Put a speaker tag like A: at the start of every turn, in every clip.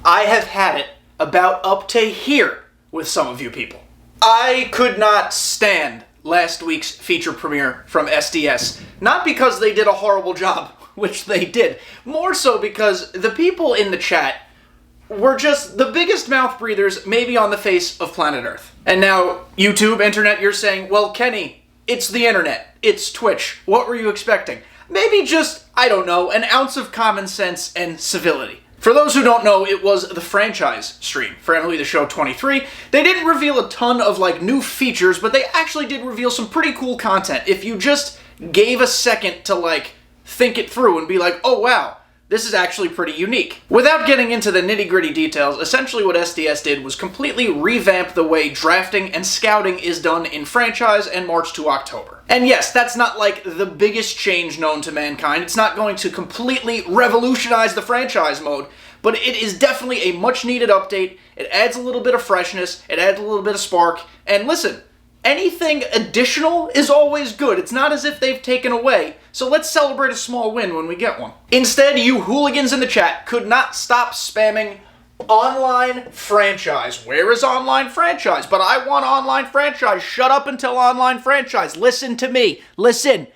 A: I have had it about up to here with some of you people. I could not stand last week's feature premiere from SDS. Not because they did a horrible job, which they did. More so because the people in the chat were just the biggest mouth breathers maybe on the face of planet Earth. And now, YouTube, internet, you're saying, well, Kenny, it's the internet. It's Twitch. What were you expecting? Maybe just, I don't know, an ounce of common sense and civility. For those who don't know, it was the franchise stream for MLB The Show 23. They didn't reveal a ton of, new features, but they actually did reveal some pretty cool content. If you just gave a second to, think it through and be like, oh, wow, this is actually pretty unique. Without getting into the nitty-gritty details, essentially what SDS did was completely revamp the way drafting and scouting is done in franchise and March to October. And yes, that's not the biggest change known to mankind. It's not going to completely revolutionize the franchise mode, but it is definitely a much-needed update. It adds a little bit of freshness, it adds a little bit of spark, and listen, anything additional is always good. It's not as if they've taken away, so let's celebrate a small win when we get one. Instead, you hooligans in the chat could not stop spamming online franchise. Where is online franchise? But I want online franchise. Shut up until online franchise. Listen to me. Listen.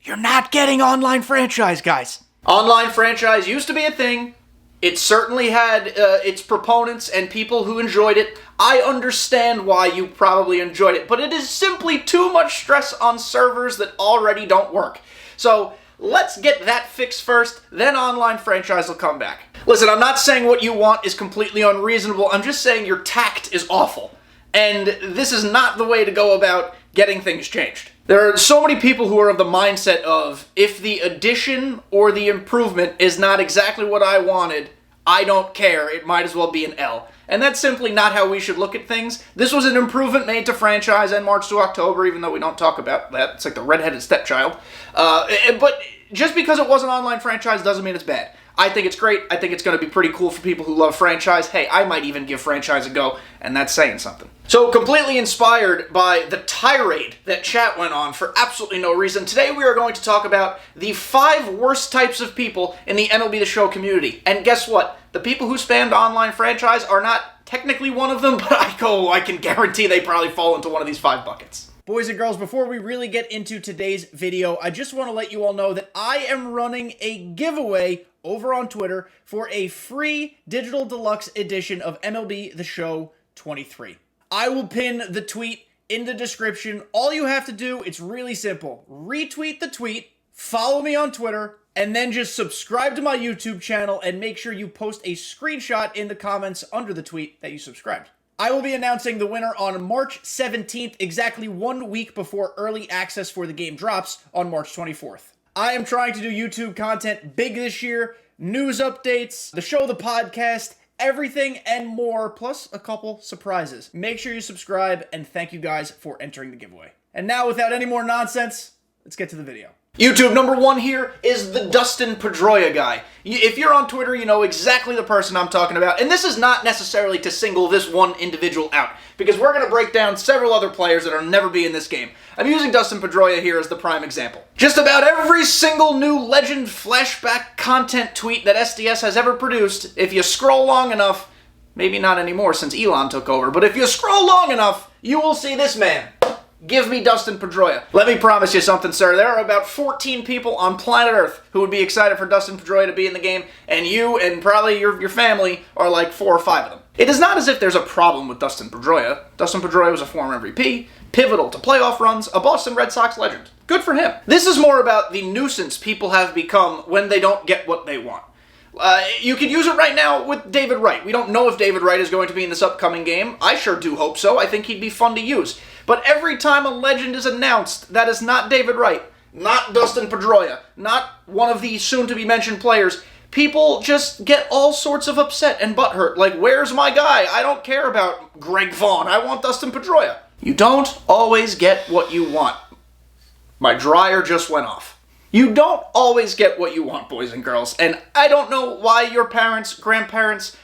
A: You're not getting online franchise, guys. Online franchise used to be a thing. It certainly had its proponents and people who enjoyed it. I understand why you probably enjoyed it, but it is simply too much stress on servers that already don't work. So let's get that fixed first, then online franchise will come back. Listen, I'm not saying what you want is completely unreasonable, I'm just saying your tact is awful. And this is not the way to go about getting things changed. There are so many people who are of the mindset of, if the addition or the improvement is not exactly what I wanted, I don't care, it might as well be an L. And that's simply not how we should look at things. This was an improvement made to franchise and March to October, even though we don't talk about that. It's like the redheaded stepchild. But just because it was an online franchise doesn't mean it's bad. I think it's great. I think it's going to be pretty cool for people who love franchise. Hey, I might even give franchise a go, and that's saying something. So, completely inspired by the tirade that chat went on for absolutely no reason, today we are going to talk about the 5 worst types of people in the MLB The Show community. And guess what? The people who spammed online franchise are not technically one of them, but I can guarantee they probably fall into one of these 5 buckets. Boys and girls, before we really get into today's video, I just want to let you all know that I am running a giveaway over on Twitter for a free digital deluxe edition of MLB The Show 23. I will pin the tweet in the description. All you have to do, it's really simple. Retweet the tweet, follow me on Twitter, and then just subscribe to my YouTube channel and make sure you post a screenshot in the comments under the tweet that you subscribed. I will be announcing the winner on March 17th, exactly 1 week before early access for the game drops on March 24th. I am trying to do YouTube content big this year, news updates, the show, the podcast, everything and more, plus a couple surprises. Make sure you subscribe, and thank you guys for entering the giveaway. And now, without any more nonsense, let's get to the video. YouTube, number 1 here is the Dustin Pedroia guy. If you're on Twitter, you know exactly the person I'm talking about. And this is not necessarily to single this one individual out, because we're going to break down several other players that will never be in this game. I'm using Dustin Pedroia here as the prime example. Just about every single new Legend flashback content tweet that SDS has ever produced, if you scroll long enough, maybe not anymore since Elon took over, but if you scroll long enough, you will see this man. Give me Dustin Pedroia. Let me promise you something, sir. There are about 14 people on planet Earth who would be excited for Dustin Pedroia to be in the game, and you and probably your family are like 4 or 5 of them. It is not as if there's a problem with Dustin Pedroia. Dustin Pedroia was a former MVP, pivotal to playoff runs, a Boston Red Sox legend. Good for him. This is more about the nuisance people have become when they don't get what they want. You could use it right now with David Wright. We don't know if David Wright is going to be in this upcoming game. I sure do hope so. I think he'd be fun to use. But every time a legend is announced, that is not David Wright, not Dustin Pedroia, not one of the soon-to-be-mentioned players, people just get all sorts of upset and butthurt. Like, where's my guy? I don't care about Greg Vaughn. I want Dustin Pedroia. You don't always get what you want. My dryer just went off. You don't always get what you want, boys and girls, and I don't know why your parents, grandparents,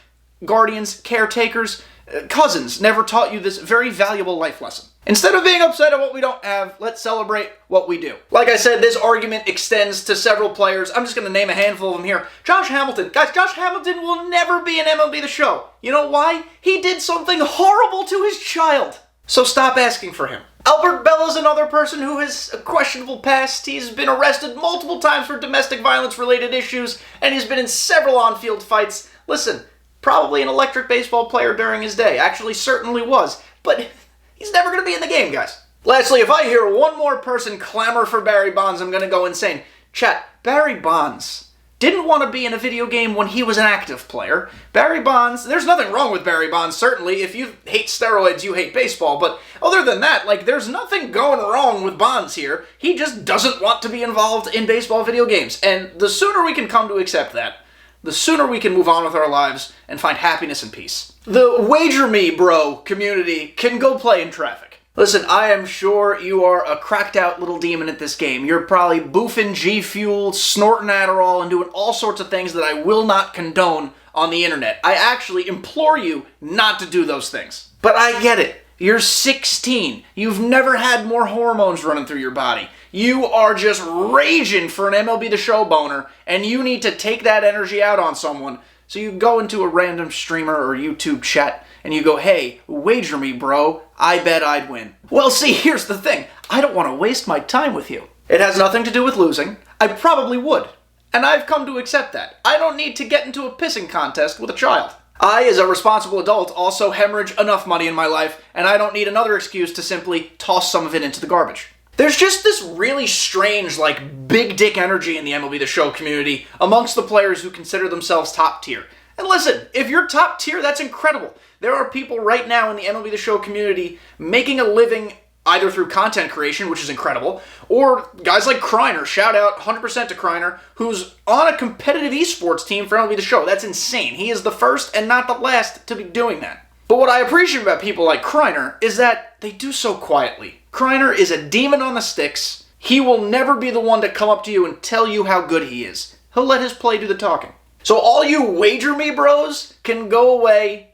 A: guardians, caretakers cousins never taught you this very valuable life lesson? Instead of being upset at what we don't have, let's celebrate what we do. Like I said, this argument extends to several players. I'm just going to name a handful of them here. Josh Hamilton. Guys, Josh Hamilton will never be in MLB The Show. You know why? He did something horrible to his child. So stop asking for him. Albert Bella's another person who has a questionable past. He's been arrested multiple times for domestic violence-related issues, and he's been in several on-field fights. Listen, probably an electric baseball player during his day. Actually, certainly was. But he's never going to be in the game, guys. Lastly, if I hear one more person clamor for Barry Bonds, I'm going to go insane. Chat, Barry Bonds didn't want to be in a video game when he was an active player. Barry Bonds, there's nothing wrong with Barry Bonds, certainly. If you hate steroids, you hate baseball. But other than that, there's nothing going wrong with Bonds here. He just doesn't want to be involved in baseball video games. And the sooner we can come to accept that, the sooner we can move on with our lives and find happiness and peace. The Wager Me Bro community can go play in traffic. Listen, I am sure you are a cracked out little demon at this game. You're probably boofing G Fuel, snorting Adderall, and doing all sorts of things that I will not condone on the internet. I actually implore you not to do those things. But I get it. You're 16. You've never had more hormones running through your body. You are just raging for an MLB The Show boner, and you need to take that energy out on someone. So you go into a random streamer or YouTube chat, and you go, hey, wager me, bro. I bet I'd win. Well, see, here's the thing. I don't want to waste my time with you. It has nothing to do with losing. I probably would. And I've come to accept that. I don't need to get into a pissing contest with a child. I, as a responsible adult, also hemorrhage enough money in my life, and I don't need another excuse to simply toss some of it into the garbage. There's just this really strange, big dick energy in the MLB The Show community amongst the players who consider themselves top tier. And listen, if you're top tier, that's incredible. There are people right now in the MLB The Show community making a living either through content creation, which is incredible, or guys like Kreiner, shout out 100% to Kreiner, who's on a competitive esports team for MLB The Show. That's insane. He is the first and not the last to be doing that. But what I appreciate about people like Kreiner is that they do so quietly. Kreiner is a demon on the sticks. He will never be the one to come up to you and tell you how good he is. He'll let his play do the talking. So all you wager me bros can go away.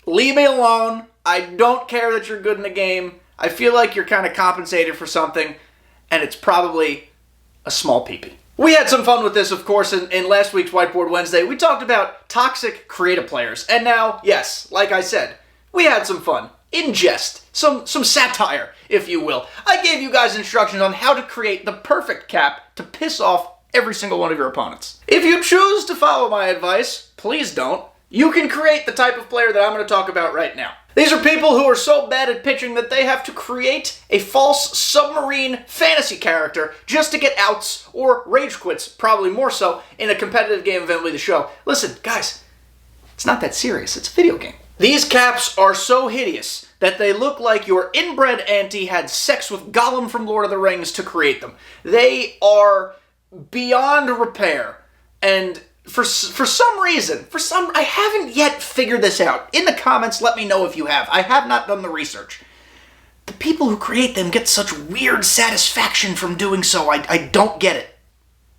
A: Leave me alone. I don't care that you're good in the game. I feel like you're kind of compensated for something, and it's probably a small peepee. We had some fun with this, of course, in last week's Whiteboard Wednesday. We talked about toxic creative players, and now, yes, like I said, we had some fun. In jest. Some satire, if you will. I gave you guys instructions on how to create the perfect cap to piss off every single one of your opponents. If you choose to follow my advice, please don't. You can create the type of player that I'm going to talk about right now. These are people who are so bad at pitching that they have to create a false submarine fantasy character just to get outs or rage quits, probably more so, in a competitive game of MLB The Show. Listen, guys, it's not that serious. It's a video game. These caps are so hideous that they look like your inbred auntie had sex with Gollum from Lord of the Rings to create them. They are beyond repair, and for some reason, I haven't yet figured this out. In the comments, let me know if you have. I have not done the research. The people who create them get such weird satisfaction from doing so. I don't get it.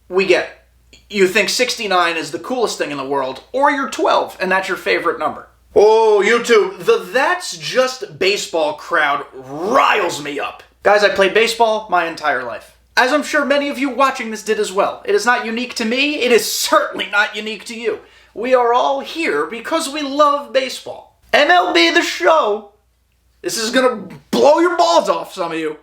A: We get it. You think 69 is the coolest thing in the world, or you're 12, and that's your favorite number. Oh, YouTube, the That's Just Baseball crowd riles me up. Guys, I played baseball my entire life. As I'm sure many of you watching this did as well. It is not unique to me. It is certainly not unique to you. We are all here because we love baseball. MLB The Show, this is going to blow your balls off, some of you.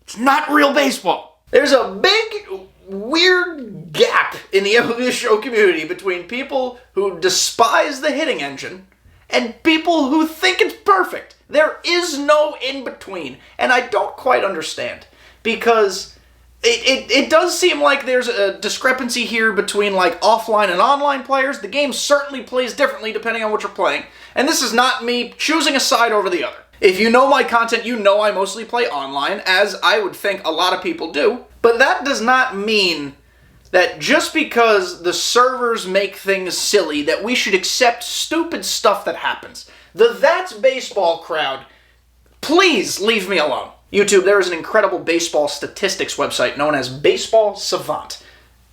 A: It's not real baseball. There's a big, weird gap in the MLB The Show community between people who despise the hitting engine and people who think it's perfect. There is no in-between, and I don't quite understand, because it does seem like there's a discrepancy here between offline and online players. The game certainly plays differently depending on what you're playing, and this is not me choosing a side over the other. If you know my content, you know I mostly play online, as I would think a lot of people do, but that does not mean that just because the servers make things silly, that we should accept stupid stuff that happens. The That's Baseball crowd, please leave me alone. YouTube, there is an incredible baseball statistics website known as Baseball Savant.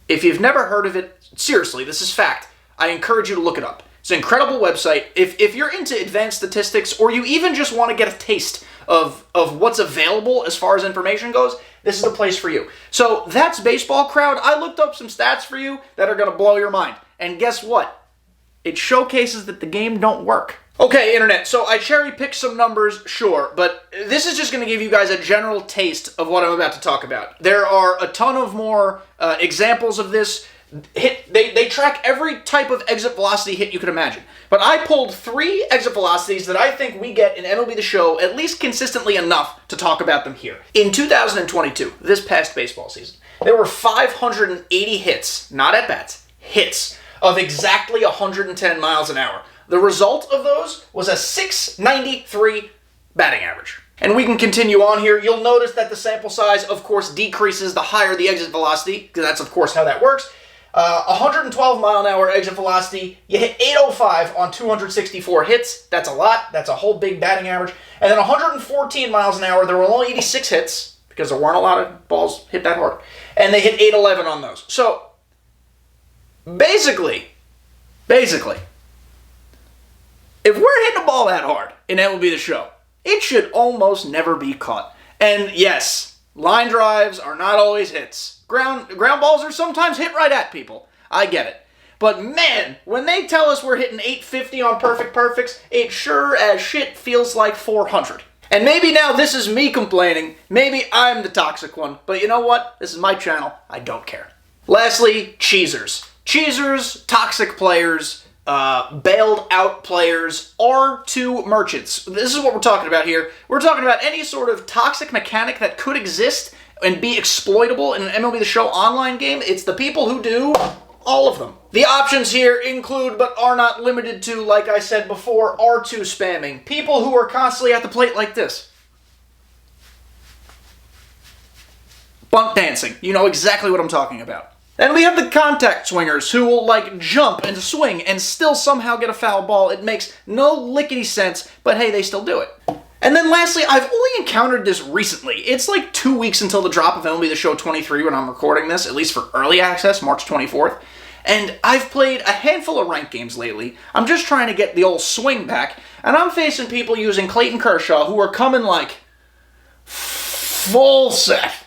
A: If you've never heard of it, seriously, this is fact. I encourage you to look it up. It's an incredible website. If you're into advanced statistics, or you even just want to get a taste of what's available as far as information goes, this is the place for you. So that's Baseball Crowd. I looked up some stats for you that are going to blow your mind. And guess what? It showcases that the game don't work. Okay, Internet, so I cherry-picked some numbers, sure, but this is just going to give you guys a general taste of what I'm about to talk about. There are a ton of more examples of this. They track every type of exit velocity hit you could imagine. But I pulled 3 exit velocities that I think we get in MLB The Show at least consistently enough to talk about them here. In 2022, this past baseball season, there were 580 hits, not at-bats, hits, of exactly 110 miles an hour. The result of those was a .693 batting average. And we can continue on here. You'll notice that the sample size, of course, decreases the higher the exit velocity, because that's, of course, how that works. 112 mile an hour exit velocity, you hit 805 on 264 hits. That's a lot. That's a whole big batting average. And then 114 miles an hour, there were only 86 hits, because there weren't a lot of balls hit that hard. And they hit 811 on those. So, basically, if we're hitting a ball that hard in MLB The Show, it should almost never be caught. And yes, line drives are not always hits. Ground balls are sometimes hit right at people. I get it. But man, when they tell us we're hitting 850 on perfects, it sure as shit feels like 400. And maybe now this is me complaining. Maybe I'm the toxic one. But you know what? This is my channel. I don't care. Lastly, cheesers. Cheesers, toxic players, bailed out players, R2 merchants. This is what we're talking about here. We're talking about any sort of toxic mechanic that could exist and be exploitable in an MLB The Show online game. It's the people who do all of them. The options here include, but are not limited to, like I said before, R2 spamming. People who are constantly at the plate like this. Bunt dancing. You know exactly what I'm talking about. Then we have the contact swingers who will like jump and swing and still somehow get a foul ball. It makes no lickety sense, but hey, they still do it. And then lastly, I've only encountered this recently. It's like 2 weeks until the drop of MLB The Show 23 when I'm recording this, at least for early access, March 24th. And I've played a handful of ranked games lately. I'm just trying to get the old swing back, and I'm facing people using Clayton Kershaw who are coming like full set.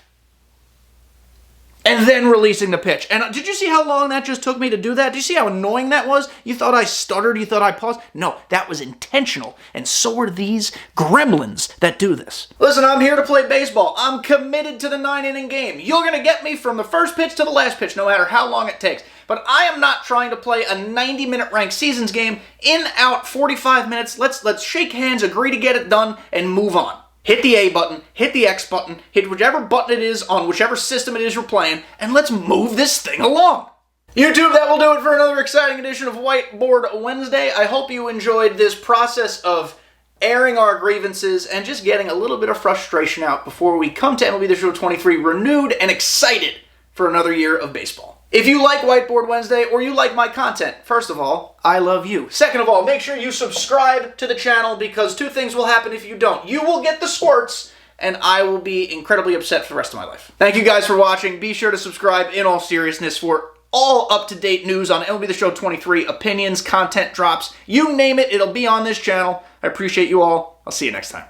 A: And then releasing the pitch. And did you see how long that just took me to do that? Did you see how annoying that was? You thought I stuttered? You thought I paused? No, that was intentional. And so are these gremlins that do this. Listen, I'm here to play baseball. I'm committed to the 9-inning game. You're going to get me from the first pitch to the last pitch, no matter how long it takes. But I am not trying to play a 90-minute ranked seasons game. In, out, 45 minutes. Let's shake hands, agree to get it done, and move on. Hit the A button, hit the X button, hit whichever button it is on whichever system it is you're playing, and let's move this thing along. YouTube, that will do it for another exciting edition of Whiteboard Wednesday. I hope you enjoyed this process of airing our grievances and just getting a little bit of frustration out before we come to MLB The Show 23 renewed and excited for another year of baseball. If you like Whiteboard Wednesday or you like my content, first of all, I love you. Second of all, make sure you subscribe to the channel because 2 things will happen if you don't. You will get the squirts and I will be incredibly upset for the rest of my life. Thank you guys for watching. Be sure to subscribe in all seriousness for all up-to-date news on MLB The Show 23, opinions, content drops, you name it, it'll be on this channel. I appreciate you all. I'll see you next time.